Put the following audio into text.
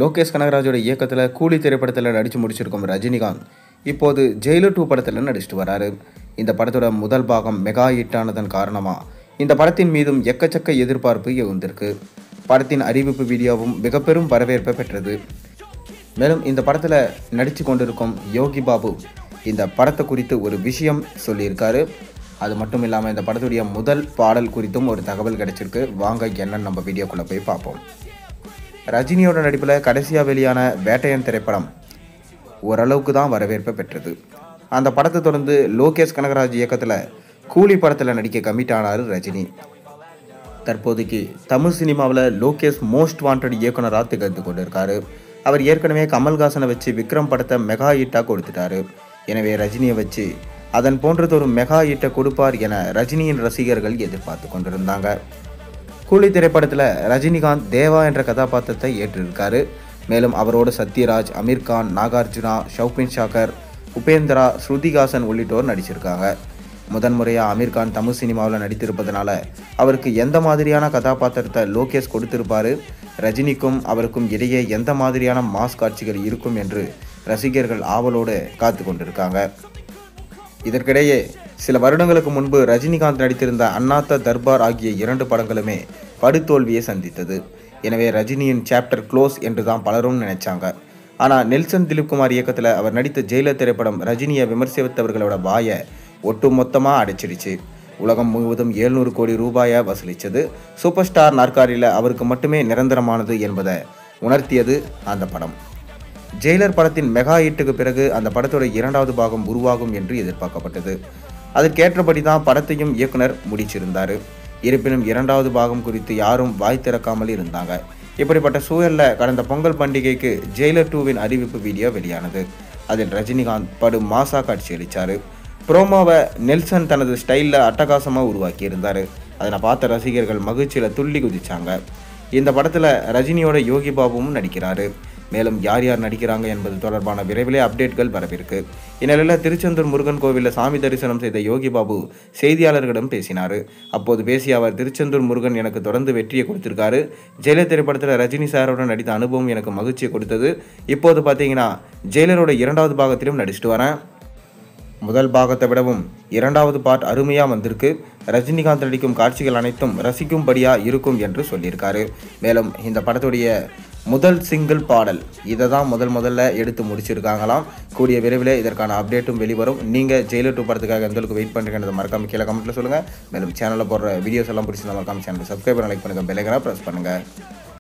லோகேஷ் கனகராஜோட இயக்கத்தில் கூலி திரைப்படத்தில் நடித்து முடிச்சிருக்கும் ரஜினிகாந்த் இப்போது ஜெயிலர் 2 படத்தில் நடிச்சிட்டு வராரு. இந்த படத்தோட முதல் பாகம் மெகா ஹிட் ஆனதன் காரணமாக இந்த படத்தின் மீதும் எக்கச்சக்க எதிர்பார்ப்பு எழுந்திருக்கு. படத்தின் அறிவிப்பு வீடியோவும் மிக பெரும் வரவேற்பை பெற்றது. மேலும் இந்த படத்தில் நடித்து கொண்டிருக்கும் யோகி பாபு இந்த படத்தை குறித்து ஒரு விஷயம் சொல்லியிருக்காரு. அது மட்டும் இல்லாமல் இந்த படத்துடைய முதல் பாடல் குறித்தும் ஒரு தகவல் கிடைச்சிருக்கு. வாங்க என்னன்னு நம்ம வீடியோக்குள்ளே போய் பார்ப்போம். ரஜினியோட நடிப்பில் கடைசியாக வெளியான வேட்டையன் திரைப்படம் ஓரளவுக்கு தான் வரவேற்பை பெற்றது. அந்த படத்தை தொடர்ந்து லோகேஷ் கனகராஜ் இயக்கத்தில் கூலி படத்தில் நடிக்க கமிட் ஆனார் ரஜினி. தற்போதைக்கு தமிழ் சினிமாவில் லோகேஷ் மோஸ்ட் வாண்டட் இயக்குனராக திகழ்ந்து கொண்டிருக்காரு. அவர் ஏற்கனவே கமல்ஹாசனை வச்சு விக்ரம் படத்தை மெகா ஹிட்டாக கொடுத்துட்டாரு. எனவே ரஜினியை வச்சு அதன் போன்றதொரு மெகா ஹிட்டை கொடுப்பார் என ரஜினியின் ரசிகர்கள் எதிர்பார்த்து கொண்டிருந்தாங்க. கூலி திரைப்படத்தில் ரஜினிகாந்த் தேவா என்ற கதாபாத்திரத்தை ஏற்றிருக்காரு. மேலும் அவரோடு சத்யராஜ், அமீர்கான், நாகார்ஜுனா, ஷவுபின் ஷாக்கர், உபேந்திரா, ஸ்ருதிஹாசன் உள்ளிட்டோர் நடிச்சிருக்காங்க. முதன்முறையாக அமீர்கான் தமிழ் சினிமாவில் நடித்திருப்பதனால அவருக்கு எந்த மாதிரியான கதாபாத்திரத்தை லோகேஷ் கொடுத்திருப்பாரு, ரஜினிக்கும் அவருக்கும் இடையே எந்த மாதிரியான மாஸ் காட்சிகள் இருக்கும் என்று ரசிகர்கள் ஆவலோடு காத்து கொண்டிருக்காங்க. இதற்கிடையே சில வருடங்களுக்கு முன்பு ரஜினிகாந்த் நடித்திருந்த அண்ணாத்த தர்பார் ஆகிய 2 படங்களுமே படுதோல்வியை சந்தித்தது. எனவே ரஜினியின் சாப்டர் க்ளோஸ் என்று தான் பலரும் நினைச்சாங்க. ஆனால் நெல்சன் திலீப்குமார் இயக்கத்தில் அவர் நடித்த ஜெயிலர் திரைப்படம் ரஜினியை விமர்சித்தவர்களோட வாயை ஒட்டு மொத்தமாக அடைச்சிடுச்சு. உலகம் முழுவதும் 700 கோடி ரூபாயை வசூலித்தது. சூப்பர் ஸ்டார் நாற்காலியில் அவருக்கு மட்டுமே நிரந்தரமானது என்பதை உணர்த்தியது அந்த படம். ஜெயிலர் படத்தின் மெகா ஹிட்டுக்கு பிறகு அந்த படத்தோட 2வது பாகம் உருவாகும் என்று எதிர்பார்க்கப்பட்டது. அதற்கேற்றபடி தான் படத்தையும் இயக்குனர் முடிச்சிருந்தார். இருப்பினும் 2வது பாகம் குறித்து யாரும் வாய் திறக்காமல் இருந்தாங்க. இப்படிப்பட்ட சூழலில் கடந்த பொங்கல் பண்டிகைக்கு ஜெயிலர் 2வின் அறிவிப்பு வீடியோ வெளியானது. அதில் ரஜினிகாந்த் படு மாசா காட்சியளித்தார். ப்ரோமோவை நெல்சன் தனது ஸ்டைலில் அட்டகாசமாக உருவாக்கியிருந்தார். அதனை பார்த்த ரசிகர்கள் மகிழ்ச்சியில் துள்ளி குதிச்சாங்க. இந்த படத்தில் ரஜினியோட யோகி பாபுவும் நடிக்கிறாரு. மேலும் யார் யார் நடிக்கிறாங்க என்பது தொடர்பான விரைவிலே அப்டேட்கள் வரவிருக்கு. இந்நிலையில் திருச்செந்தூர் முருகன் கோவிலில் சாமி தரிசனம் செய்த யோகி பாபு செய்தியாளர்களிடம் பேசினார். அப்போது பேசிய அவர், திருச்செந்தூர் முருகன் எனக்கு தொடர்ந்து வெற்றியை கொடுத்திருக்காரு. ஜெயிலர் திரைப்படத்தில் ரஜினி சாரோட நடித்த அனுபவம் எனக்கு மகிழ்ச்சியை கொடுத்தது. இப்போது பார்த்தீங்கன்னா ஜெயிலரோட 2வது பாகத்திலும் நடிச்சிட்டு வரேன். முதல் பாகத்தை விடவும் 2வது பார்ட் அருமையாக வந்திருக்கு. ரஜினிகாந்த் நடிக்கும் காட்சிகள் அனைத்தும் ரசிக்கும்படியாக இருக்கும் என்று சொல்லியிருக்காரு. மேலும் இந்த படத்துடைய முதல் சிங்கிள் பாடல் இதை தான் முதல்ல எடுத்து முடிச்சிருக்காங்களாம். கூடிய விரைவில் இதற்கான அப்டேட்டும் வெளிவரும். நீங்கள் ஜெயிலர் 2 படத்துக்காக எந்த அளவுக்கு வெயிட் பண்ணுறீங்கன்றதை மறக்காம கீழே கமெண்ட்டில் சொல்லுங்கள். மேலும் சேனலில் போடுற வீடியோஸ் எல்லாம் பிடிச்சிருந்தா மறக்காம சேனலை சப்ஸ்கிரைப் பண்ணி லைக் பண்ணுங்கள், பெல் ஐகானை ப்ரெஸ் பண்ணுங்கள்.